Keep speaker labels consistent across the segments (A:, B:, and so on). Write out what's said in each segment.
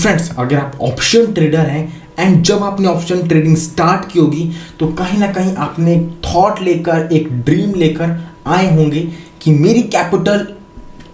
A: Friends, अगर आप option trader हैं एंड जब आपने ऑप्शन ट्रेडिंग स्टार्ट की होगी तो कहीं ना कहीं आपने एक थॉट लेकर, एक ड्रीम लेकर आए होंगे कि मेरी कैपिटल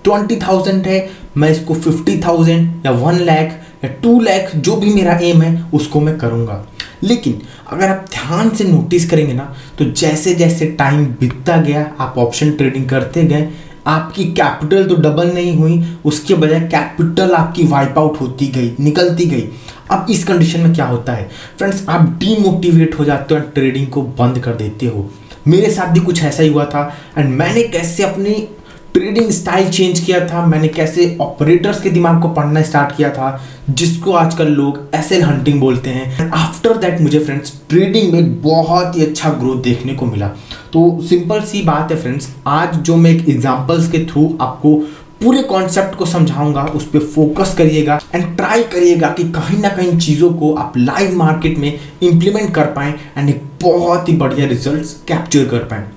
A: 20,000 है, मैं इसको 50,000 या 1 लाख या 2 लाख जो भी मेरा एम है उसको मैं करूँगा। लेकिन अगर आप ध्यान से नोटिस करेंगे ना तो जैसे जैसे टाइम बीतता गया, आप ऑप्शन ट्रेडिंग करते गए, आपकी कैपिटल तो डबल नहीं हुई, उसके बजाय कैपिटल आपकी वाइप आउट होती गई, निकलती गई। अब इस कंडीशन में क्या होता है फ्रेंड्स, आप डीमोटिवेट हो जाते हो और ट्रेडिंग को बंद कर देते हो। मेरे साथ भी कुछ ऐसा ही हुआ था एंड मैंने कैसे अपनी ट्रेडिंग स्टाइल चेंज किया था, मैंने कैसे ऑपरेटर्स के दिमाग को पढ़ना स्टार्ट किया था, जिसको आजकल लोग एसएल हंटिंग बोलते हैं। एंड आफ्टर दैट मुझे फ्रेंड्स ट्रेडिंग में बहुत ही अच्छा ग्रोथ देखने को मिला। तो सिंपल सी बात है फ्रेंड्स, आज जो मैं एक एग्जांपल्स के थ्रू आपको पूरे कॉन्सेप्ट को समझाऊंगा, उस पर फोकस करिएगा एंड ट्राई करिएगा कि कहीं ना कहीं चीज़ों को आप लाइव मार्केट में इंप्लीमेंट कर पाएँ एंड एक बहुत ही बढ़िया रिजल्ट्स कैप्चर कर पाएँ।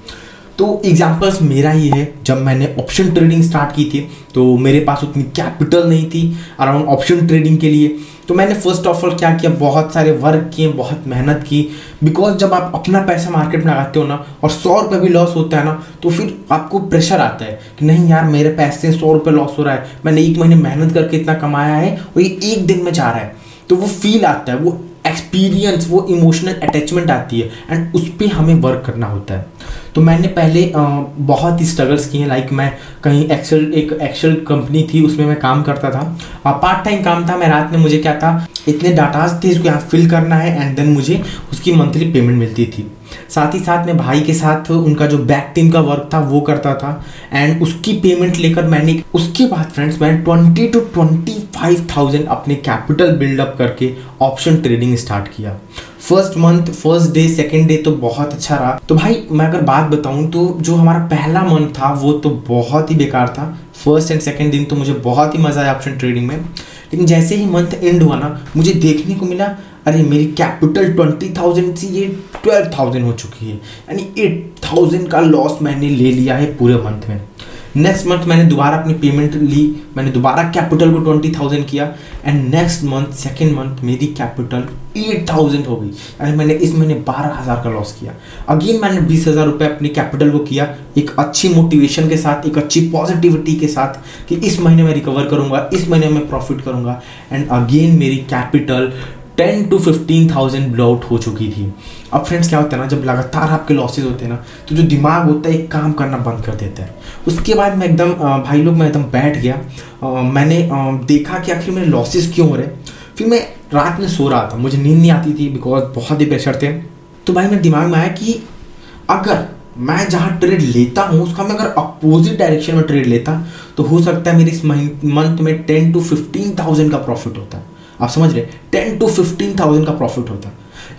A: तो एग्जाम्पल्स मेरा ही है, जब मैंने ऑप्शन ट्रेडिंग स्टार्ट की थी तो मेरे पास उतनी कैपिटल नहीं थी अराउंड ऑप्शन ट्रेडिंग के लिए। तो मैंने फर्स्ट ऑफ ऑल क्या किया, बहुत सारे वर्क किए, बहुत मेहनत की। बिकॉज जब आप अपना पैसा मार्केट में लगाते हो ना और 100 रुपये भी लॉस होता है ना तो फिर आपको प्रेशर आता है कि नहीं यार, मेरे पैसे 100 रुपये लॉस हो रहा है, मैंने 1 महीने मेहनत करके इतना कमाया है और ये 1 दिन में जा रहा है। तो वो फील आता है, वो एक्सपीरियंस, वो इमोशनल अटैचमेंट आती है एंड उस पर हमें वर्क करना होता है। तो मैंने पहले बहुत ही स्ट्रगल्स किए। लाइक मैं कहीं एक एक्सेल कंपनी थी, उसमें मैं काम करता था, पार्ट टाइम काम था। मैं रात में, मुझे क्या था, इतने डाटाज थे इसको यहाँ फिल करना है एंड देन मुझे उसकी मंथली पेमेंट मिलती थी। साथ ही साथ मैं भाई के साथ उनका जो बैक टीम का वर्क था वो करता था एंड उसकी पेमेंट लेकर मैंने, उसके बाद फ्रेंड्स मैंने 20 to 25,000 अपने कैपिटल बिल्डअप करके ऑप्शन ट्रेडिंग स्टार्ट किया। First month, first day, second day तो बहुत अच्छा रहा। तो भाई मैं अगर बात बताऊं तो जो हमारा पहला मंथ था वो तो बहुत ही बेकार था। फर्स्ट एंड सेकेंड दिन तो मुझे बहुत ही मज़ा आया ऑप्शन ट्रेडिंग में, लेकिन जैसे ही मंथ एंड हुआ ना मुझे देखने को मिला, अरे मेरी कैपिटल 20,000 से ये 12,000 हो चुकी है, यानी 8,000 का लॉस मैंने ले लिया है पूरे मंथ में। नेक्स्ट मंथ मैंने दोबारा अपनी पेमेंट ली, मैंने दोबारा कैपिटल को 20,000 किया and next month, second month मेरी कैपिटल 8,000 हो गई, यानी मैंने इस महीने 12,000 का लॉस किया। अगेन मैंने 20,000 रुपये अपनी कैपिटल को किया, एक अच्छी मोटिवेशन के साथ, एक अच्छी पॉजिटिविटी के साथ कि इस महीने मैं रिकवर करूँगा, इस महीने में प्रॉफिट करूँगा एंड अगेन मेरी कैपिटल 10 to 15,000 ब्लॉट हो चुकी थी। अब फ्रेंड्स क्या होता है ना, जब लगातार आपके लॉसेज होते हैं ना तो जो दिमाग होता है एक काम करना बंद कर देता है। उसके बाद मैं एकदम भाई लोग, मैं एकदम बैठ गया। मैंने देखा कि आखिर मेरे लॉसेज क्यों हो रहे। फिर मैं रात में सो रहा था, मुझे नींद नहीं आती थी बिकॉज बहुत ही प्रेशर थे। तो भाई मेरे दिमाग में आया कि अगर मैं जहाँ ट्रेड लेता हूँ उसका मैं अगर अपोजिट डायरेक्शन में ट्रेड लेता तो हो सकता है मेरे इस मंथ में 10 to 15,000 का प्रॉफिट होता है। आप समझ रहे, 10 to 15,000 का प्रॉफिट होता।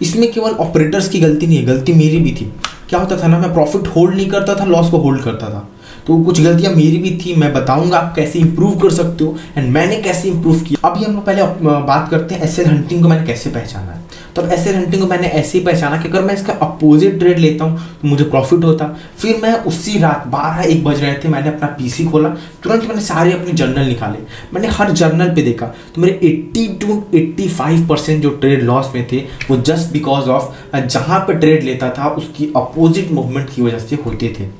A: इसमें केवल ऑपरेटर्स की गलती नहीं है, गलती मेरी भी थी। क्या होता था ना, मैं प्रॉफिट होल्ड नहीं करता था, लॉस को होल्ड करता था। तो कुछ गलतियां मेरी भी थी। मैं बताऊंगा आप कैसे इंप्रूव कर सकते हो एंड मैंने कैसे इंप्रूव किया। अभी हम लोग पहले बात करते हैं एसएल हंटिंग को मैंने कैसे पहचाना है। तो अब एसएल हंटिंग को मैंने ऐसे ही पहचाना कि अगर मैं इसका अपोजिट ट्रेड लेता हूँ तो मुझे प्रॉफिट होता। फिर मैं उसी रात 12-1 बज रहे थे, मैंने अपना पीसी खोला, तुरंत मैंने सारे अपने जर्नल निकाले। मैंने हर जर्नल पे देखा तो मेरे 80 to 85% जो ट्रेड लॉस में थे वो जस्ट बिकॉज ऑफ जहाँ पे ट्रेड लेता था उसकी अपोजिट मूवमेंट की वजह से होते थे।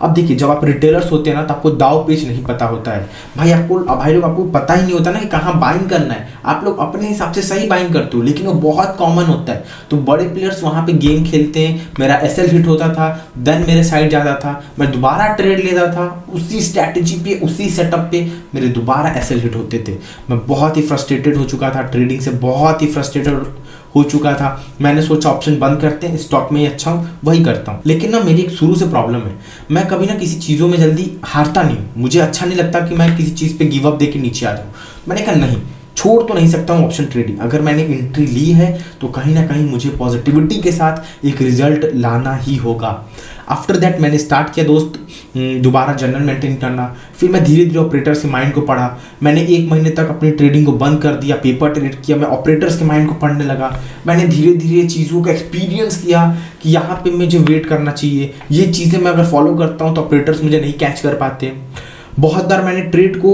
A: अब देखिए, जब आप रिटेलर्स होते हैं ना तो आपको दाव पेच नहीं पता होता है भाई। भाई लोग आपको पता ही नहीं होता ना कि कहाँ बाइंग करना है। आप लोग अपने हिसाब से सही बाइंग करते हो, लेकिन वो बहुत कॉमन होता है। तो बड़े प्लेयर्स वहाँ पे गेम खेलते हैं, मेरा एसएल हिट होता था, देन मेरे साइड जाता था, मैं दोबारा ट्रेड लेता था, उसी स्ट्रैटेजी पे, उसी सेटअप पे मेरे दोबारा एसएल हिट होते थे। मैं बहुत ही फ्रस्ट्रेटेड हो चुका था, ट्रेडिंग से बहुत ही फ्रस्ट्रेटेड हो चुका था। मैंने सोचा ऑप्शन बंद करते हैं, स्टॉक में ही अच्छा हूँ वही करता हूँ। लेकिन ना मेरी एक शुरू से प्रॉब्लम है, मैं कभी ना किसी चीज़ों में जल्दी हारता नहीं हूँ। मुझे अच्छा नहीं लगता कि मैं किसी चीज़ पे गिव अप देके नीचे आ जाऊँ। मैंने कहा नहीं, छोड़ तो नहीं सकता हूँ ऑप्शन ट्रेडिंग। अगर मैंने एंट्री ली है तो कहीं ना कहीं मुझे पॉजिटिविटी के साथ एक रिजल्ट लाना ही होगा। आफ्टर दैट मैंने स्टार्ट किया दोस्त दोबारा जर्नल मेंटेन करना। फिर मैं धीरे धीरे ऑपरेटर्स के माइंड को पढ़ा। मैंने 1 महीने तक अपनी ट्रेडिंग को बंद कर दिया, पेपर ट्रेड किया, मैं ऑपरेटर्स के माइंड को पढ़ने लगा। मैंने धीरे धीरे चीज़ों का एक्सपीरियंस किया कि यहाँ पे मुझे वेट करना चाहिए, ये चीज़ें मैं अगर फॉलो करता हूँ तो ऑपरेटर्स मुझे नहीं कैच कर पाते। बहुत बार मैंने ट्रेड को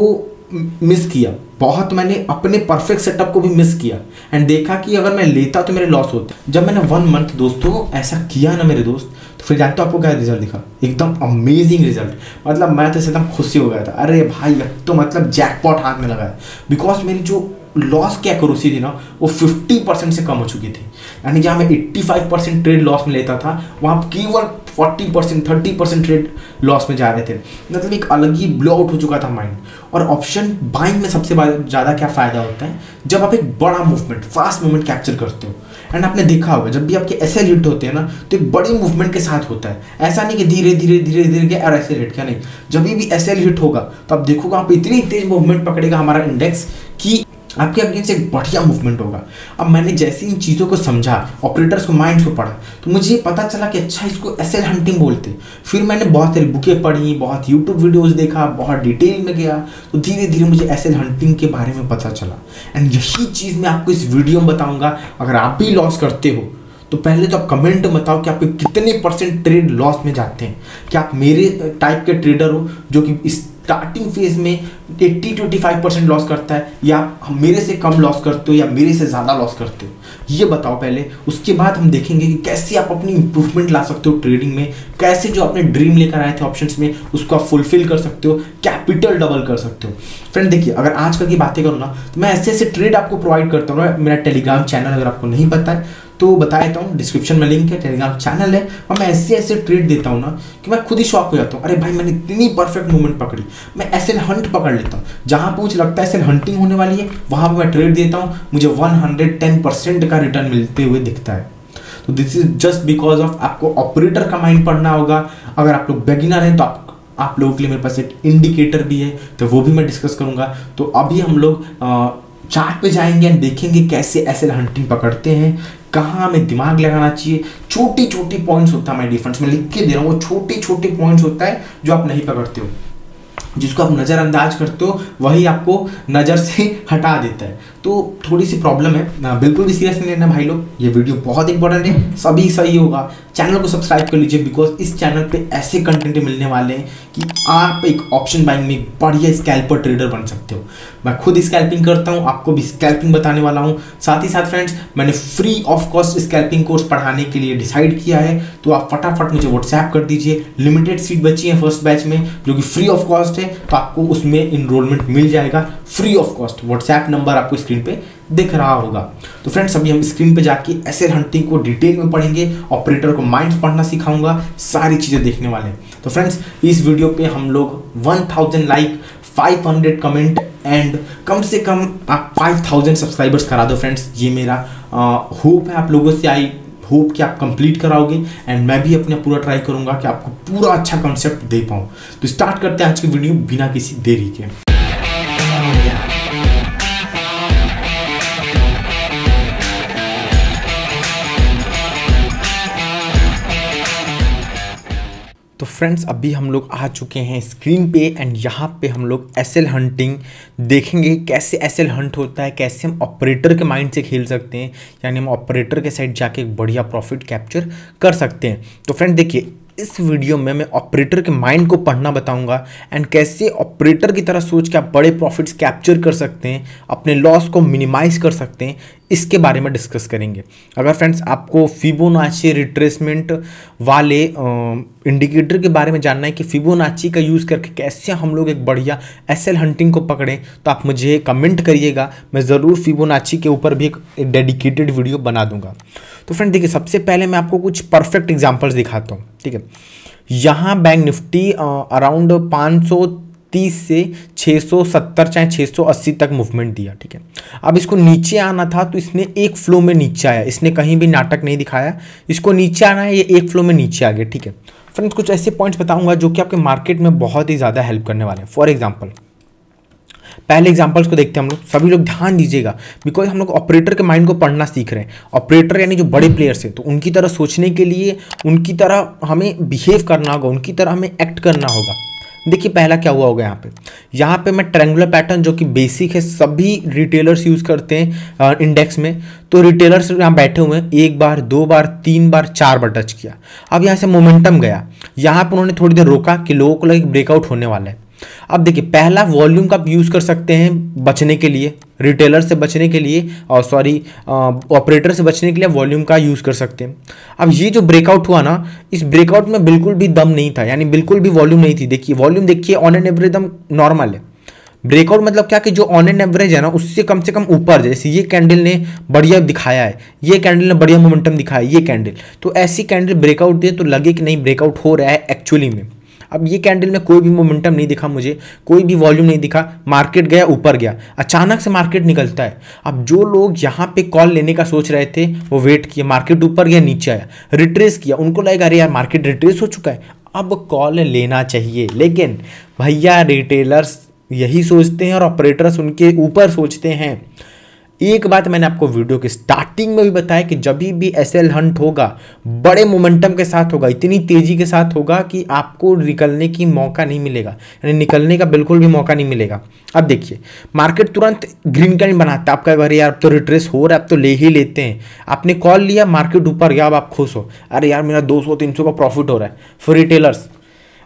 A: मिस किया, बहुत मैंने अपने परफेक्ट सेटअप को भी मिस किया एंड देखा कि अगर मैं लेता तो मेरे लॉस होते। जब मैंने 1 मंथ दोस्तों ऐसा किया ना मेरे दोस्त, तो फिर जानते हो आपको क्या रिजल्ट दिखा, एकदम अमेजिंग रिजल्ट। मतलब मैं तो एकदम खुशी हो गया था, अरे भाई अब तो मतलब जैकपॉट हाथ में लगा है। बिकॉज मेरी जो लॉस की एक्यूरेसी थी ना वो 50% से कम हो चुकी थी। यानी जहाँ मैं 85% ट्रेड लॉस में लेता था, वहाँ केवल 40% 30% ट्रेड लॉस में जा रहे थे। मतलब एक अलग ही ब्लो आउट हो चुका था माइंड। और ऑप्शन बाइंग में सबसे ज़्यादा क्या फ़ायदा होता है, जब आप एक बड़ा मूवमेंट, फास्ट मूवमेंट कैप्चर करते हो। एंड आपने देखा होगा जब भी आपके एसएल हिट होते हैं ना, तो एक बड़ी मूवमेंट के साथ होता है। ऐसा नहीं कि धीरे धीरे धीरे धीरे गया और एसएल हिट, क्या नहीं, जब भी एसएल हिट होगा तो आप देखोगे आप इतनी तेज मूवमेंट पकड़ेगा हमारा इंडेक्स कि आपके अगेंस्ट एक बढ़िया मूवमेंट होगा। अब मैंने जैसे इन चीज़ों को समझा, ऑपरेटर्स को माइंड को पढ़ा, तो मुझे ये पता चला कि अच्छा इसको एसएल हंटिंग बोलते। फिर मैंने बहुत सारी बुकें पढ़ी, बहुत यूट्यूब वीडियोस देखा, बहुत डिटेल में गया, तो धीरे धीरे मुझे एसएल हंटिंग के बारे में पता चला। एंड यही चीज़ मैं आपको इस वीडियो में बताऊँगा। अगर आप भी लॉस करते हो तो पहले तो आप कमेंट में बताओ कि आप कितने % ट्रेड लॉस में जाते हैं। क्या आप मेरे टाइप के ट्रेडर हो जो कि स्टार्टिंग फेज में 80-85% लॉस करता है, या मेरे से कम लॉस करते हो, या मेरे से ज़्यादा लॉस करते हो, ये बताओ पहले। उसके बाद हम देखेंगे कि कैसे आप अपनी इंप्रूवमेंट ला सकते हो ट्रेडिंग में, कैसे जो अपने ड्रीम लेकर आए थे ऑप्शंस में उसको आप फुलफिल कर सकते हो, कैपिटल डबल कर सकते हो। फ्रेंड देखिए, अगर आजकल की बातें करूँ ना, तो मैं ऐसे ऐसे ट्रेड आपको प्रोवाइड करता हूँ। मेरा टेलीग्राम चैनल अगर आपको नहीं पता है तो बता देता हूँ, डिस्क्रिप्शन में लिंक है, टेलीग्राम चैनल है। और मैं ऐसे ऐसे ट्रेड देता हूँ ना कि मैं खुद ही शॉक हो जाता हूँ। अरे भाई मैंने इतनी परफेक्ट मूवमेंट पकड़ी। मैं एसएल हंट पकड़ लेता हूँ, जहाँ पे मुझे लगता है एसएल हंटिंग होने वाली है वहाँ पे मैं ट्रेड देता हूँ, मुझे 110% का रिटर्न मिलते हुए दिखता है। तो this is just because of आपको ऑपरेटर का माइंड पढ़ना होगा। अगर आप लोग बिगिनर हैं तो आप लोगों के लिए मेरे पास एक इंडिकेटर भी है, तो वो भी मैं डिस्कस करूँगा। तो अभी हम लोग चार्ट पे जाएंगे एंड देखेंगे कैसे एसएल हंटिंग पकड़ते हैं, कहाँ हमें दिमाग लगाना चाहिए। छोटी छोटी पॉइंट्स होता है, मैं डिफरेंस में लिख के दे रहा हूँ, वो छोटे छोटे पॉइंट्स होता है जो आप नहीं पकड़ते हो, जिसको आप नज़रअंदाज करते हो वही आपको नज़र से हटा देता है। तो थोड़ी सी प्रॉब्लम है, बिल्कुल भी सीरियस नहीं लेना भाई लोग, ये वीडियो बहुत इंपॉर्टेंट है, सभी सही होगा। चैनल को सब्सक्राइब कर लीजिए, बिकॉज इस चैनल पे ऐसे कंटेंट मिलने वाले हैं कि आप एक ऑप्शन बाइंग में एक बढ़िया स्कैल्पर ट्रेडर बन सकते हो। मैं खुद स्कैल्पिंग करता हूँ, आपको भी स्कैल्पिंग बताने वाला हूँ। साथ ही साथ फ्रेंड्स, मैंने free of cost scalping course पढ़ाने के लिए डिसाइड किया है, तो आप फटाफट मुझे व्हाट्सएप कर दीजिए। लिमिटेड सीट बची है फर्स्ट बैच में, जो कि फ्री ऑफ कॉस्ट है, तो आपको उसमें इनरोलमेंट मिल जाएगा free of cost. WhatsApp number आपको स्क्रीन पे दिख रहा होगा। तो फ्रेंड्स, अभी हम स्क्रीन पे जाके एसएल हंटिंग को डिटेल में पढ़ेंगे, ऑपरेटर को माइंड्स पढ़ना सिखाऊंगा, सारी चीज़ें देखने वाले हैं। तो फ्रेंड्स, इस वीडियो पे हम लोग 1000 लाइक, 500 कमेंट एंड कम से कम आप 5000 सब्सक्राइबर्स करा दो फ्रेंड्स। ये मेरा होप है आप लोगों से। आई होप कि आप कंप्लीट कराओगे एंड मैं भी अपना पूरा ट्राई करूंगा कि आपको पूरा अच्छा कॉन्सेप्ट दे पाऊँ। तो स्टार्ट करते हैं आज की वीडियो बिना किसी देरी के। तो फ्रेंड्स, अभी हम लोग आ चुके हैं स्क्रीन पे एंड यहाँ पे हम लोग एसएल हंटिंग देखेंगे, कैसे एसएल हंट होता है, कैसे हम ऑपरेटर के माइंड से खेल सकते हैं, यानी हम ऑपरेटर के साइड जाके एक बढ़िया प्रॉफिट कैप्चर कर सकते हैं। तो फ्रेंड देखिए, इस वीडियो में मैं ऑपरेटर के माइंड को पढ़ना बताऊंगा एंड कैसे ऑपरेटर की तरह सोच के आप बड़े प्रॉफिट्स कैप्चर कर सकते हैं, अपने लॉस को मिनिमाइज कर सकते हैं, इसके बारे में डिस्कस करेंगे। अगर फ्रेंड्स आपको फिबोनाची रिट्रेसमेंट वाले इंडिकेटर के बारे में जानना है कि फिबोनाची का यूज़ करके कैसे हम लोग एक बढ़िया एसएल हंटिंग को पकड़ें, तो आप मुझे कमेंट करिएगा, मैं ज़रूर फिबोनाची के ऊपर भी एक डेडिकेटेड वीडियो बना दूंगा। तो फ्रेंड देखिए, सबसे पहले मैं आपको कुछ परफेक्ट एग्जाम्पल्स दिखाता हूँ, ठीक है। यहाँ बैंक निफ्टी अराउंड 530 से 670 चाहे 680 तक मूवमेंट दिया, ठीक है। अब इसको नीचे आना था तो इसने एक फ्लो में नीचे आया, इसने कहीं भी नाटक नहीं दिखाया, इसको नीचे आना है, ये एक फ्लो में नीचे आ गया, ठीक है। फ्रेंड्स, कुछ ऐसे पॉइंट्स बताऊंगा जो कि आपके मार्केट में बहुत ही ज़्यादा हेल्प करने वाले हैं। फॉर एग्जाम्पल, पहले एग्जांपल्स को देखते हैं हम लोग, सभी लोग ध्यान दीजिएगा, बिकॉज हम लोग ऑपरेटर के माइंड को पढ़ना सीख रहे हैं। ऑपरेटर यानी जो बड़े प्लेयर्स हैं, तो उनकी तरह सोचने के लिए उनकी तरह हमें बिहेव करना होगा, उनकी तरह हमें एक्ट करना होगा। देखिए पहला क्या हुआ होगा यहाँ पे मैं ट्रायंगुलर पैटर्न जो कि बेसिक है, सभी रिटेलर्स यूज़ करते हैं इंडेक्स में। तो रिटेलर्स यहाँ बैठे हुए हैं, 1 बार 2 बार 3 बार 4 बार टच किया। अब यहाँ से मोमेंटम गया, यहाँ पर उन्होंने थोड़ी देर रोका कि लोगों को लगे ब्रेकआउट होने वाला है। अब देखिए, पहला वॉल्यूम का आप यूज़ कर सकते हैं बचने के लिए, रिटेलर से बचने के लिए, और सॉरी ऑपरेटर से बचने के लिए वॉल्यूम का यूज़ कर सकते हैं। अब ये जो ब्रेकआउट हुआ ना, इस ब्रेकआउट में बिल्कुल भी दम नहीं था, यानी बिल्कुल भी वॉल्यूम नहीं थी। देखिए वॉल्यूम देखिए ऑन एन एवरेज एकदम नॉर्मल है। ब्रेकआउट मतलब क्या कि जो ऑन एन एवरेज है ना उससे कम से कम ऊपर, जैसे ये कैंडल ने बढ़िया दिखाया है, ये कैंडल ने बढ़िया मोमेंटम दिखाया है, ये कैंडल, तो ऐसी कैंडल ब्रेकआउट दे तो लगे कि नहीं ब्रेकआउट हो रहा है एक्चुअली में। अब ये कैंडल में कोई भी मोमेंटम नहीं दिखा मुझे, कोई भी वॉल्यूम नहीं दिखा, मार्केट गया ऊपर गया, अचानक से मार्केट निकलता है। अब जो लोग यहाँ पे कॉल लेने का सोच रहे थे वो वेट किए, मार्केट ऊपर गया नीचे आया, रिट्रेस किया, उनको लगेगा अरे यार मार्केट रिट्रेस हो चुका है, अब कॉल लेना चाहिए। लेकिन भैया रिटेलर्स यही सोचते हैं और ऑपरेटर्स उनके ऊपर सोचते हैं। एक बात मैंने आपको वीडियो के स्टार्टिंग में भी बताया कि जब भी एसएल हंट होगा बड़े मोमेंटम के साथ होगा, इतनी तेजी के साथ होगा कि आपको निकलने की मौका नहीं मिलेगा, यानी निकलने का बिल्कुल भी मौका नहीं मिलेगा। अब देखिए मार्केट तुरंत ग्रीन कैंडल बनाता है, आपका अरे यार अब तो रिट्रेस हो रहा है, अब तो ले ही लेते हैं। आपने कॉल लिया, मार्केट ऊपर गया, अब आप खुश हो, अरे यार मेरा 200-300 का प्रॉफिट हो रहा है। फिर रिटेलर्स,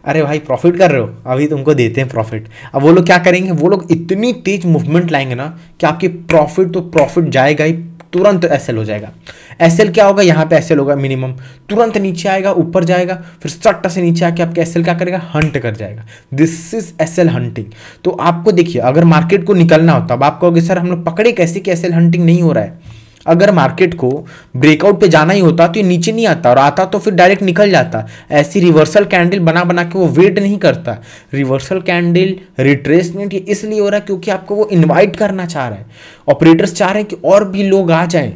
A: अरे भाई प्रॉफिट कर रहे हो, अभी तुमको देते हैं प्रॉफिट। अब वो लोग क्या करेंगे, वो लोग इतनी तेज मूवमेंट लाएंगे ना कि आपकी प्रॉफिट तो प्रॉफिट जाएगा ही, तुरंत एसएल हो जाएगा। एसएल क्या होगा, यहाँ पे एसएल होगा मिनिमम, तुरंत नीचे आएगा, ऊपर जाएगा, फिर सट्टा से नीचे आके आपके एसएल क्या करेगा, हंट कर जाएगा। This is SL hunting. तो आपको देखिए अगर मार्केट को निकलना होता, अब आप कहोगे सर हम लोग पकड़े कैसे कि एसएल हंटिंग नहीं हो रहा है। अगर मार्केट को ब्रेकआउट पे जाना ही होता तो ये नीचे नहीं आता, और आता तो फिर डायरेक्ट निकल जाता। ऐसी रिवर्सल कैंडल बना बना के वो वेट नहीं करता। रिवर्सल कैंडल रिट्रेसमेंट ये इसलिए हो रहा है क्योंकि आपको वो इनवाइट करना चाह रहा है, ऑपरेटर्स चाह रहे हैं कि और भी लोग आ जाएं,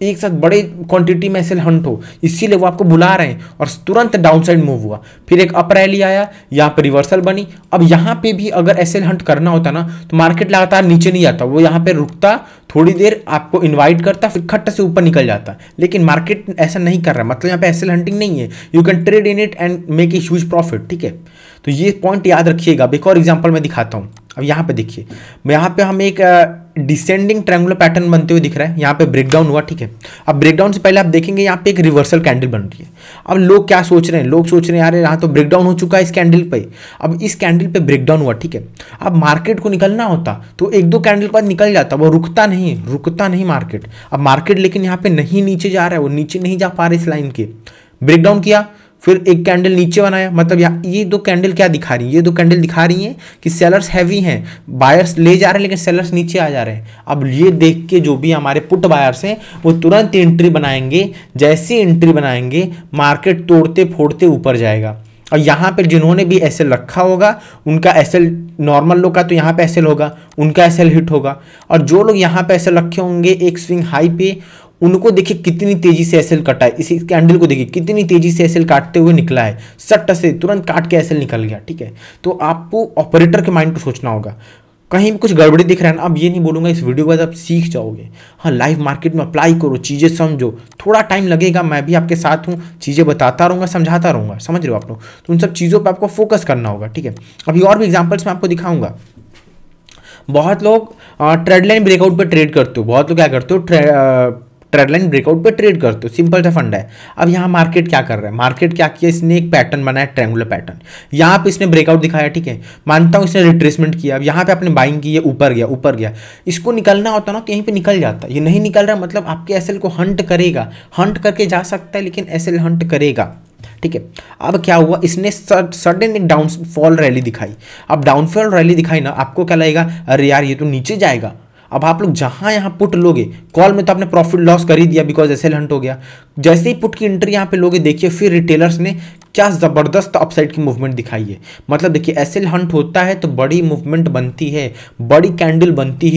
A: एक साथ बड़े क्वांटिटी में एसएल हंट हो, इसीलिए वो आपको बुला रहे हैं। और तुरंत डाउन साइड मूव हुआ, फिर एक अप रैली आया, यहाँ पे रिवर्सल बनी। अब यहाँ पे भी अगर एसएल हंट करना होता ना तो मार्केट लगातार नीचे नहीं आता, वो यहाँ पे रुकता, थोड़ी देर आपको इनवाइट करता, फिर खट्ट से ऊपर निकल जाता। लेकिन मार्केट ऐसा नहीं कर रहा, मतलब यहाँ पे एसएल हंटिंग नहीं है, you can trade in it and make a huge profit. ठीक है, तो ये पॉइंट याद रखिएगा। एक और एग्जांपल मैं दिखाता हूँ। अब यहाँ पे देखिए, यहाँ पे हम एक डिसेंडिंग ट्रायंगुलर पैटर्न बनते हुए दिख रहा है, यहाँ पे ब्रेकडाउन हुआ। ठीक है, अब ब्रेकडाउन से पहले आप देखेंगे यहाँ पे एक रिवर्सल कैंडल बन रही है। अब लोग क्या सोच रहे हैं, लोग सोच रहे हैं यार यहाँ तो ब्रेकडाउन हो चुका है इस कैंडल पे। अब इस कैंडल पे ब्रेकडाउन हुआ, ठीक है, अब मार्केट को निकलना होता तो एक दो कैंडल के बाद निकल जाता, वो रुकता नहीं मार्केट। अब मार्केट लेकिन यहाँ पे नहीं नीचे जा रहा है, वो नीचे नहीं जा पा रहे इस लाइन के। ब्रेकडाउन किया, फिर एक कैंडल नीचे बनाया, मतलब ये दो कैंडल क्या दिखा रही है, ये दो कैंडल दिखा रही हैं कि सेलर्स हैवी हैं, बायर्स ले जा रहे हैं लेकिन सेलर्स नीचे आ जा रहे हैं। अब ये देख के जो भी हमारे पुट बायर्स हैं वो तुरंत एंट्री बनाएंगे, जैसे एंट्री बनाएंगे मार्केट तोड़ते फोड़ते ऊपर जाएगा। और यहाँ पर जिन्होंने भी एसएल रखा होगा उनका एसएल, नॉर्मल लोग का तो यहाँ पे एसएल होगा, उनका एसएल हिट होगा। और जो लोग यहाँ पे एसएल रखे होंगे एक स्विंग हाई पे, उनको देखिए कितनी तेजी से एसएल कटा है। इसी कैंडल को देखिए कितनी तेजी से एसएल काटते हुए निकला है, सट्ट से तुरंत काट के एसएल निकल गया। ठीक है, तो आपको ऑपरेटर के माइंड को सोचना होगा, कहीं भी कुछ गड़बड़ी दिख रहा है ना, अब ये नहीं बोलूँगा इस वीडियो के बाद आप सीख जाओगे, हाँ लाइव मार्केट में अप्लाई करो, चीज़ें समझो, थोड़ा टाइम लगेगा, मैं भी आपके साथ हूँ, चीज़ें बताता रहूँगा, समझाता रहूँगा, समझ रहे हो आप लोग, तो उन सब चीज़ों पर आपको फोकस करना होगा। ठीक है, अभी और भी एग्जाम्पल्स मैं आपको दिखाऊंगा। बहुत लोग ट्रेड लाइन ब्रेकआउट पर ट्रेड करते हो, बहुत लोग क्या करते हो, ट्रेड लाइन ब्रेकआउट पे ट्रेड करते हो, सिंपल सा फंडा है। अब यहाँ मार्केट क्या कर रहा है, मार्केट क्या किया, इसने एक पैटर्न बनाया, ट्रायंगुलर पैटर्न, यहाँ पे इसने ब्रेकआउट दिखाया। ठीक है, मानता हूँ इसने रिट्रेसमेंट किया, अब यहाँ पे आपने बाइंग की है, ऊपर गया, इसको निकलना होता ना तो यहीं पे निकल जाता, ये नहीं निकल रहा मतलब आपके एसएल को हंट करेगा, हंट करके जा सकता है लेकिन एसएल हंट करेगा। ठीक है, अब क्या हुआ, इसने सडन एक डाउनफॉल रैली दिखाई। अब डाउनफॉल रैली दिखाई ना, आपको क्या लगेगा, अरे यार ये तो नीचे जाएगा। अब आप लोग जहाँ यहाँ पुट लोगे, कॉल में तो आपने प्रॉफिट लॉस कर ही दिया बिकॉज एसएल हंट हो गया। जैसे ही पुट की एंट्री यहाँ पे लोगे, देखिए फिर रिटेलर्स ने क्या ज़बरदस्त अपसाइड की मूवमेंट दिखाई है। मतलब देखिए एसएल हंट होता है तो बड़ी मूवमेंट बनती है, बड़ी कैंडल बनती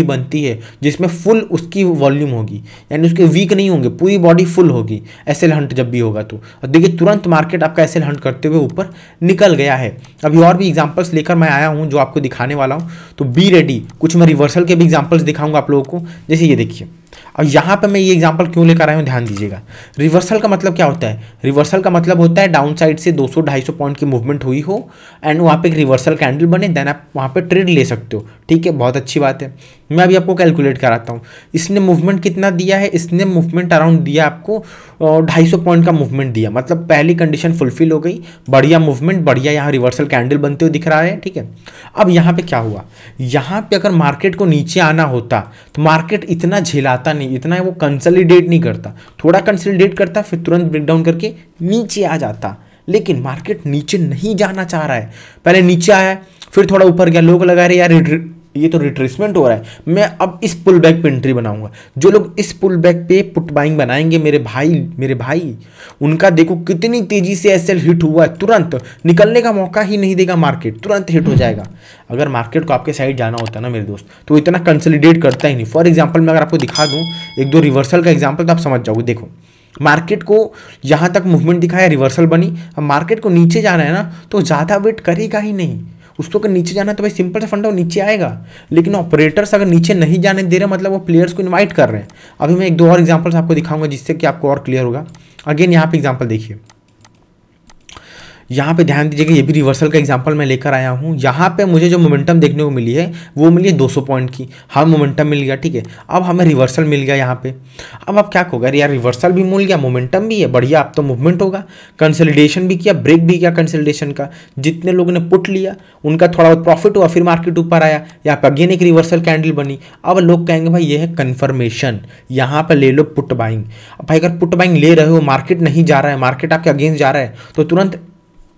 A: है जिसमें फुल उसकी वॉल्यूम होगी, यानी उसके वीक नहीं होंगे, पूरी बॉडी फुल होगी एसएल हंट जब भी होगा तो। और देखिए तुरंत मार्केट आपका एसएल हंट करते हुए ऊपर निकल गया है। अभी और भी एग्जाम्पल्स लेकर मैं आया हूँ जो आपको दिखाने वाला हूँ, तो बी रेडी। कुछ मैं रिवर्सल के भी एग्जाम्पल्स दिखाऊंगा आप लोगों को, जैसे ये देखिए, और यहाँ पे मैं ये एग्जांपल क्यों लेकर आया हूँ ध्यान दीजिएगा। रिवर्सल का मतलब क्या होता है? रिवर्सल का मतलब होता है डाउन साइड से 200-250 पॉइंट की मूवमेंट हुई हो एंड वहाँ पे एक रिवर्सल कैंडल बने, देन आप वहाँ पे ट्रेड ले सकते हो। ठीक है, बहुत अच्छी बात है। मैं अभी आपको कैलकुलेट कराता हूँ। इसने मूवमेंट कितना दिया है? इसने मूवमेंट अराउंड दिया आपको 250 पॉइंट का मूवमेंट दिया, मतलब पहली कंडीशन फुलफिल हो गई, बढ़िया मूवमेंट, बढ़िया यहाँ रिवर्सल कैंडल बनते हुए दिख रहा है। ठीक है, अब यहाँ पे क्या हुआ? यहाँ पे अगर मार्केट को नीचे आना होता तो मार्केट इतना झेलाता नहीं, इतना वो कंसोलिडेट नहीं करता, थोड़ा कंसोलिडेट करता फिर तुरंत ब्रेकडाउन करके नीचे आ जाता। लेकिन मार्केट नीचे नहीं जाना चाह रहा है, पहले नीचे आया फिर थोड़ा ऊपर गया, लोग लगा रहे यार ये तो रिट्रेसमेंट हो रहा है, मैं अब इस पुल बैक पे एंट्री बनाऊंगा। जो लोग इस पुल बैक पे पुट बाइंग बनाएंगे मेरे भाई उनका देखो कितनी तेजी से एसएल हिट हुआ है, तुरंत निकलने का मौका ही नहीं देगा, मार्केट तुरंत हिट हो जाएगा। अगर मार्केट को आपके साइड जाना होता ना मेरे दोस्त, तो इतना कंसोलिडेट करता ही नहीं। फॉर एग्जाम्पल मैं अगर आपको दिखा दूँ 1-2 रिवर्सल का एग्जाम्पल तो आप समझ जाओगे। देखो मार्केट को यहाँ तक मूवमेंट दिखाया, रिवर्सल बनी, अब मार्केट को नीचे जाना है ना तो ज़्यादा वेट करेगा ही नहीं। उसको अगर नीचे जाना है तो भाई सिंपल सा फंडा नीचे आएगा। लेकिन ऑपरेटर्स अगर नीचे नहीं जाने दे रहे मतलब वो प्लेयर्स को इनवाइट कर रहे हैं। अभी मैं 1-2 और एग्जांपल्स आपको दिखाऊंगा जिससे कि आपको और क्लियर होगा। अगेन यहाँ पे एग्जांपल देखिए, यहाँ पे ध्यान दीजिएगा, ये भी रिवर्सल का एग्जांपल मैं लेकर आया हूँ। यहाँ पे मुझे जो मोमेंटम देखने को मिली है वो मिली है 200 पॉइंट की, हाँ मोमेंटम मिल गया। ठीक है, अब हमें रिवर्सल मिल गया यहाँ पे। अब आप क्या कहोगे यार रिवर्सल भी मिल गया, मोमेंटम भी है, बढ़िया, अब तो मूवमेंट होगा। कंसोलिडेशन भी किया, ब्रेक भी किया कंसोलिडेशन का, जितने लोगों ने पुट लिया उनका थोड़ा बहुत प्रॉफिट हुआ, फिर मार्केट ऊपर आया, यहाँ पे अगेन एक रिवर्सल कैंडल बनी। अब लोग कहेंगे भाई ये है कन्फर्मेशन, यहाँ पर ले लो पुट बाइंग। अब भाई अगर पुट बाइंग ले रहे हो, मार्केट नहीं जा रहा है, मार्केट आपके अगेंस्ट जा रहा है, तो तुरंत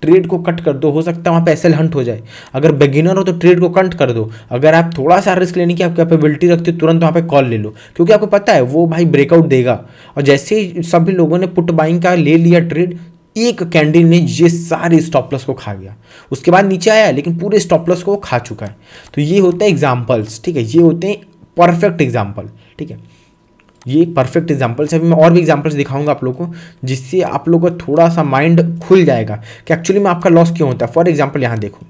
A: ट्रेड को कट कर दो, हो सकता है वहाँ पे एसएल हंट हो जाए। अगर बिगिनर हो तो ट्रेड को कट कर दो। अगर आप थोड़ा सा रिस्क लेने की आप कैपेबिलिटी रखते हो तुरंत वहाँ पे कॉल ले लो, क्योंकि आपको पता है वो भाई ब्रेकआउट देगा। और जैसे ही सभी लोगों ने पुट बाइंग का ले लिया ट्रेड, एक कैंडल ने ये सारे स्टॉप लॉस को खा गया। उसके बाद नीचे आया लेकिन पूरे स्टॉप लॉस को खा चुका है। तो ये होते हैं एग्जाम्पल्स, ठीक है, ये होते हैं परफेक्ट एग्जाम्पल। ठीक है, ये परफेक्ट एग्जाम्पल्स है। अभी मैं और भी एग्जाम्पल्स दिखाऊंगा आप लोगों को, जिससे आप लोगों का थोड़ा सा माइंड खुल जाएगा कि एक्चुअली में आपका लॉस क्यों होता है। फॉर एग्जाम्पल यहाँ देखो,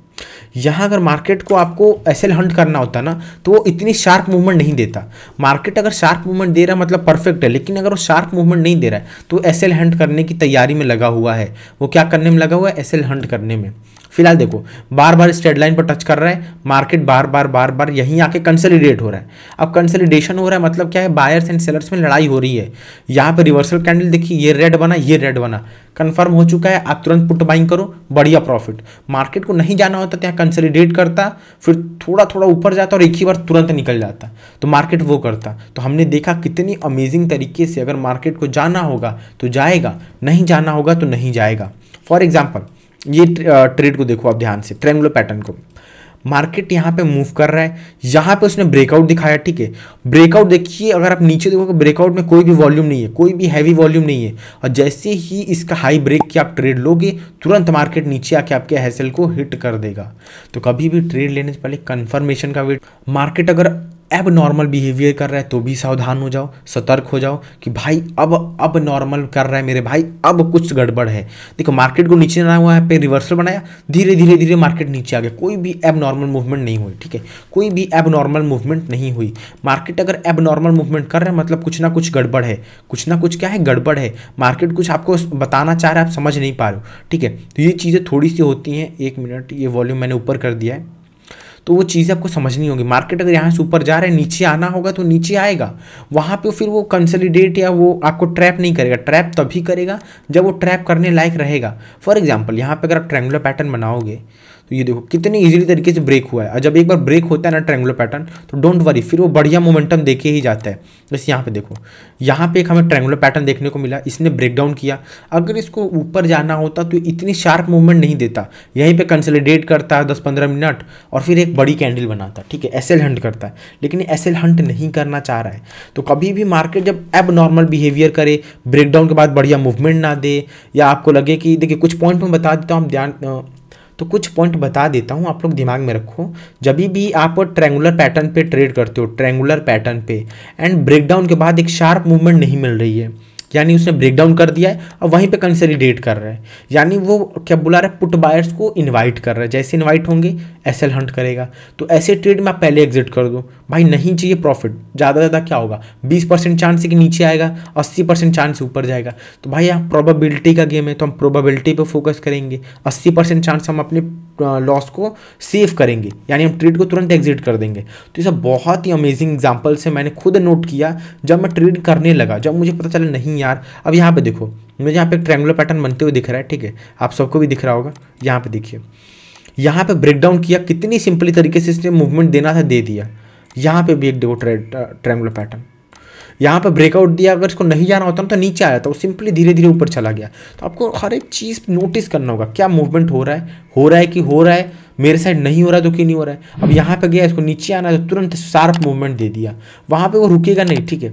A: यहाँ अगर मार्केट को आपको एसएल हंट करना होता ना तो वो इतनी शार्प मूवमेंट नहीं देता। मार्केट अगर शार्प मूवमेंट दे रहा है मतलब परफेक्ट है, लेकिन अगर वो शार्प मूवमेंट नहीं दे रहा है तो एसएल हंट करने की तैयारी में लगा हुआ है। वो क्या करने में लगा हुआ है? एसएल हंट करने में। फिलहाल देखो बार बार स्ट्रेट लाइन पर टच कर रहा है, मार्केट बार बार यहीं आके कंसोलिडेट हो रहा है। अब कंसोलिडेशन हो रहा है मतलब क्या है? बायर्स एंड सेलर्स में लड़ाई हो रही है। यहाँ पे रिवर्सल कैंडल देखिए, ये रेड बना, ये रेड बना, कंफर्म हो चुका है। आप तुरंत पुट बाइंग करो, बढ़िया प्रॉफिट। मार्केट को नहीं जाना होता तो यहाँ कंसोलिडेट करता, फिर थोड़ा थोड़ा ऊपर जाता और एक ही बार तुरंत निकल जाता, तो मार्केट वो करता। तो हमने देखा कितनी अमेजिंग तरीके से अगर मार्केट को जाना होगा तो जाएगा, नहीं जाना होगा तो नहीं जाएगा। फॉर एग्जाम्पल ये ट्रेड को देखो आप ध्यान से, ट्रायंगुलर पैटर्न को। मार्केट यहाँ पे मूव कर रहा है, यहाँ पे उसने ब्रेकआउट दिखाया। ठीक है, ब्रेकआउट देखिए, अगर आप नीचे देखोगे ब्रेकआउट में कोई भी वॉल्यूम नहीं है, कोई भी हैवी वॉल्यूम नहीं है। और जैसे ही इसका हाई ब्रेक किया आप ट्रेड लोगे, तुरंत मार्केट नीचे आके आपके हैसल को हिट कर देगा। तो कभी भी ट्रेड लेने से पहले कंफर्मेशन का वेट। मार्केट अगर अब नॉर्मल बिहेवियर कर रहा है तो भी सावधान हो जाओ, सतर्क हो जाओ कि भाई अब नॉर्मल कर रहा है मेरे भाई, अब कुछ गड़बड़ है। देखो मार्केट को नीचे आना हुआ है, पे रिवर्सल बनाया, धीरे धीरे मार्केट नीचे आ गया, कोई भी अब नॉर्मल मूवमेंट नहीं हुई। ठीक है, कोई भी अब नॉर्मल मूवमेंट नहीं हुई। मार्केट अगर अब नॉर्मल मूवमेंट कर रहा है मतलब कुछ ना कुछ गड़बड़ है, कुछ ना कुछ क्या है, गड़बड़ है। मार्केट कुछ आपको बताना चाह रहा है, आप समझ नहीं पा रहे हो। ठीक है, तो ये चीज़ें थोड़ी सी होती हैं। 1 मिनट, ये वॉल्यूम मैंने ऊपर कर दिया है, तो वो चीज़ें आपको समझनी होगी। मार्केट अगर यहाँ से ऊपर जा रहा है, नीचे आना होगा तो नीचे आएगा, वहाँ पे फिर वो कंसोलिडेट या वो आपको ट्रैप नहीं करेगा। ट्रैप तभी करेगा जब वो ट्रैप करने लायक रहेगा। फॉर एग्जांपल यहाँ पे अगर आप ट्रायंगुलर पैटर्न बनाओगे तो ये देखो कितने इजीली तरीके से ब्रेक हुआ है। और जब एक बार ब्रेक होता है ना ट्रायंगुलर पैटर्न, तो डोंट वरी, फिर वो बढ़िया मोमेंटम देके ही जाता है। जैसे यहाँ पे देखो, यहाँ पे एक हमें ट्रायंगुलर पैटर्न देखने को मिला, इसने ब्रेक डाउन किया। अगर इसको ऊपर जाना होता तो इतनी शार्प मूवमेंट नहीं देता, यहीं पे कंसोलिडेट करता है 10-15 मिनट और फिर एक बड़ी कैंडल बनाता। ठीक है, एसएल हंट करता है, लेकिन एसएल हंट नहीं करना चाह रहा है। तो कभी भी मार्केट जब अब नॉर्मल बिहेवियर करे, ब्रेकडाउन के बाद बढ़िया मूवमेंट ना दे, या आपको लगे कि देखिए कुछ पॉइंट में बता देता हूँ, ध्यान तो कुछ पॉइंट बता देता हूँ, आप लोग दिमाग में रखो। जब भी आप ट्रायंगुलर पैटर्न पे ट्रेड करते हो, ट्रायंगुलर पैटर्न पे, एंड ब्रेकडाउन के बाद एक शार्प मूवमेंट नहीं मिल रही है, यानी उसने ब्रेक डाउन कर दिया है और वहीं पे कंसोलिडेट कर रहा है, यानी वो क्या बुला रहा है, पुट बायर्स को इनवाइट कर रहा है। जैसे इनवाइट होंगे एसएल हंट करेगा। तो ऐसे ट्रेड में आप पहले एग्जिट कर दो भाई, नहीं चाहिए प्रॉफिट। ज़्यादा से ज़्यादा क्या होगा, 20% चांस है कि नीचे आएगा, 80% चांस ऊपर जाएगा। तो भाई यहाँ प्रोबेबिलिटी का गेम है, तो हम प्रोबेबिलिटी पे फोकस करेंगे। 80% चांस हम अपने लॉस को सेव करेंगे, यानी हम ट्रेड को तुरंत एग्जिट कर देंगे। तो ये सब बहुत ही अमेजिंग एग्जांपल से मैंने खुद नोट किया जब मैं ट्रेड करने लगा, जब मुझे पता चला नहीं यार। अब यहाँ पे देखो, मुझे यहाँ पे एक ट्रायंगुलर पैटर्न बनते हुए दिख रहा है, ठीक है, आप सबको भी दिख रहा होगा। यहाँ पे देखिए, यहाँ पे ब्रेकडाउन किया, कितनी सिंपली तरीके से इसने मूवमेंट देना था दे दिया। यहाँ पे भी एक देखो ट्रायंगुलर पैटर्न, यहाँ पे ब्रेकआउट दिया। अगर इसको नहीं जाना होता तो नीचे आया था, वो सिंपली धीरे धीरे ऊपर चला गया। तो आपको हर एक चीज़ नोटिस करना होगा, क्या मूवमेंट हो रहा है कि हो रहा है, मेरे साइड नहीं हो रहा तो क्यों नहीं हो रहा है। अब यहाँ पे गया, इसको नीचे आना है तो तुरंत शार्प मूवमेंट दे दिया, वहाँ पे वो रुकेगा नहीं, ठीक है।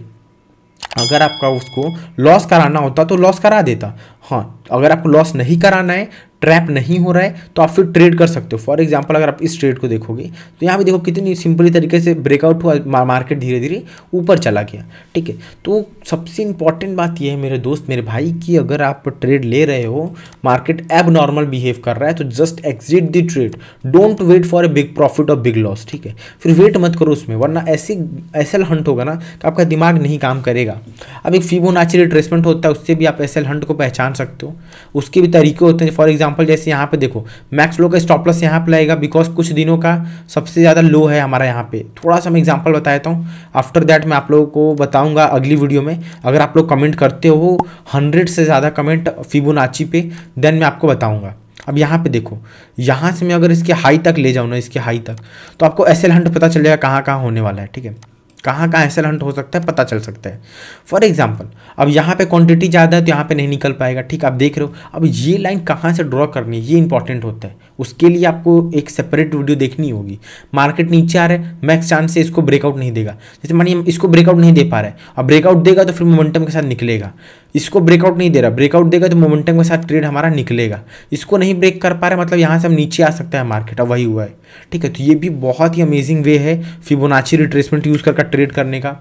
A: अगर आपका उसको लॉस कराना होता तो लॉस करा देता, हाँ। अगर आपको लॉस नहीं कराना है, ट्रैप नहीं हो रहा है, तो आप फिर ट्रेड कर सकते हो। फॉर एग्जांपल अगर आप इस ट्रेड को देखोगे तो यहाँ पे देखो कितनी सिंपली तरीके से ब्रेकआउट हुआ, मार्केट धीरे धीरे ऊपर चला गया, ठीक है। तो सबसे इंपॉर्टेंट बात यह है मेरे दोस्त, मेरे भाई, कि अगर आप ट्रेड ले रहे हो, मार्केट एब नॉर्मल बिहेव कर रहा है, तो just exit the trade. Don't wait for a big profit और बिग लॉस, ठीक है। फिर वेट मत करो उसमें, वरना ऐसी एसएल हंट होगा ना कि आपका दिमाग नहीं काम करेगा। अब एक फिबोनाची रिट्रेसमेंट होता है, उससे भी आप एसएल हंट को पहचान सकते हो, उसके भी तरीके होते हैं। फॉर एग्जांपल जैसे यहाँ पे देखो, मैक्स लो का स्टॉप लॉस यहाँ पे लगेगा, बिकॉज कुछ दिनों का सबसे ज़्यादा लो है हमारा यहाँ पे। थोड़ा सा मैं एग्जांपल बता देता हूँ, आफ्टर दैट मैं आप लोगों को बताऊंगा अगली वीडियो में। अगर आप लोग कमेंट करते हो 100 से ज़्यादा कमेंट फिबोनाची पे, देन मैं आपको बताऊँगा। अब यहाँ पे देखो, यहाँ से मैं अगर इसके हाई तक ले जाऊँ ना, इसके हाई तक, तो आपको एसएल हंट पता चलेगा कहाँ कहाँ होने वाला है, ठीक है। कहाँ कहाँ एसएल हंट हो सकता है पता चल सकता है। फॉर एग्जांपल अब यहाँ पे क्वांटिटी ज़्यादा है तो यहाँ पे नहीं निकल पाएगा, ठीक, आप देख रहे हो। अब ये लाइन कहाँ से ड्रॉ करनी है, ये इंपॉर्टेंट होता है। उसके लिए आपको एक सेपरेट वीडियो देखनी होगी। मार्केट नीचे आ रहा है, मैक्स चांस से इसको ब्रेकआउट नहीं देगा। जैसे मानिए इसको ब्रेकआउट नहीं दे पा रहा है, अब ब्रेकआउट देगा तो फिर मोमेंटम के साथ निकलेगा। इसको ब्रेकआउट नहीं दे रहा, ब्रेकआउट देगा तो मोमेंटम के साथ ट्रेड हमारा निकलेगा। इसको नहीं ब्रेक कर पा रहा, मतलब यहाँ से हम नीचे आ सकता है मार्केट, अब वही हुआ है, ठीक है। तो ये भी बहुत ही अमेजिंग वे है फिबोनाची रिट्रेसमेंट यूज़ कर ट्रेड करने का।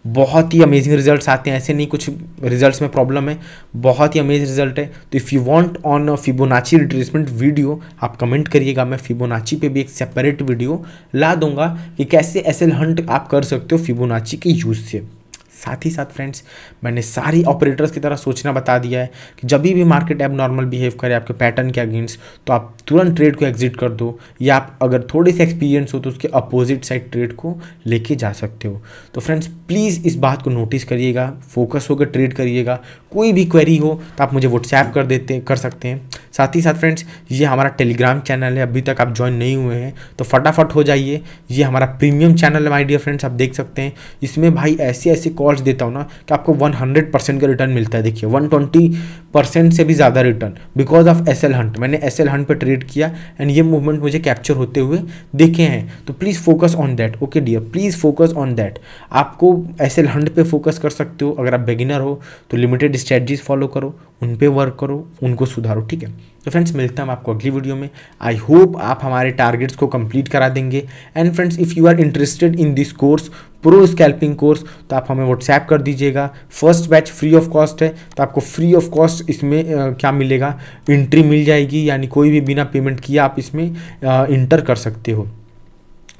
A: बहुत ही अमेजिंग रिजल्ट्स आते हैं, ऐसे नहीं कुछ रिजल्ट्स में प्रॉब्लम है, बहुत ही अमेजिंग रिजल्ट है। तो if you want on Fibonacci retracement video, आप कमेंट करिएगा, मैं फिबोनाची पे भी एक सेपरेट वीडियो ला दूंगा कि कैसे एसएल हंट आप कर सकते हो फिबोनाची के यूज़ से। साथ ही साथ फ्रेंड्स, मैंने सारी ऑपरेटर्स की तरह सोचना बता दिया है कि जब भी मार्केट एब नॉर्मल बिहेव करे आपके पैटर्न के अगेंस्ट, तो आप तुरंत ट्रेड को एग्जिट कर दो, या आप अगर थोड़े से एक्सपीरियंस हो तो उसके अपोजिट साइड ट्रेड को लेके जा सकते हो। तो फ्रेंड्स प्लीज़ इस बात को नोटिस करिएगा, फोकस होकर ट्रेड करिएगा। कोई भी क्वेरी हो तो आप मुझे व्हाट्सएप कर सकते हैं। साथ ही साथ फ्रेंड्स, ये हमारा टेलीग्राम चैनल है, अभी तक आप ज्वाइन नहीं हुए हैं तो फटाफट हो जाइए। ये हमारा प्रीमियम चैनल है माय डियर फ्रेंड्स, आप देख सकते हैं। इसमें भाई ऐसे ऐसे कॉल्स देता हूँ ना कि आपको 100% का रिटर्न मिलता है। देखिए 120% से भी ज़्यादा return, because of SL hunt. मैंने एसएल हंट पे ट्रेड किया एंड ये मूवमेंट मुझे कैप्चर होते हुए देखे हैं। तो please focus on that, okay dear, please focus on that. आपको एसएल हंट पे फोकस कर सकते हो। अगर आप बिगिनर हो तो लिमिटेड स्ट्रेटजीज फॉलो करो, उन पे वर्क करो, उनको सुधारो, ठीक है। तो फ्रेंड्स मिलता हूँ आपको अगली वीडियो में। आई होप आप हमारे टारगेट्स को कंप्लीट करा देंगे। And friends, if you are interested in this course, pro scalping course, तो आप हमें व्हाट्सएप कर दीजिएगा। First batch free of cost है, तो आपको फ्री ऑफ कॉस्ट इसमें क्या मिलेगा, एंट्री मिल जाएगी, यानी कोई भी बिना पेमेंट किए आप इसमें इंटर कर सकते हो।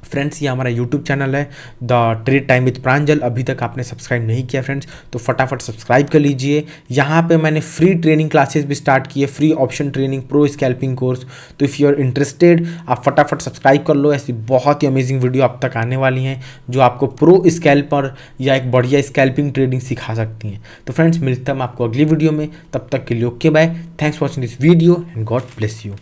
A: फ्रेंड्स, ये हमारा यूट्यूब चैनल है द ट्रेड टाइम विद प्रांजल। अभी तक आपने सब्सक्राइब नहीं किया फ्रेंड्स तो फटाफट सब्सक्राइब कर लीजिए। यहाँ पे मैंने फ्री ट्रेनिंग क्लासेस भी स्टार्ट की है, free option training, pro scalping course. तो इफ़ यू आर इंटरेस्टेड आप फटाफट सब्सक्राइब कर लो। ऐसी बहुत ही अमेजिंग वीडियो आप तक आने वाली हैं जो आपको प्रो स्कैल्पर या एक बढ़िया स्कैल्पिंग ट्रेडिंग सिखा सकती हैं। तो फ्रेंड्स मिलता हूँ आपको अगली वीडियो में, तब तक के लिए okay bye, thanks for watching this video and God bless you.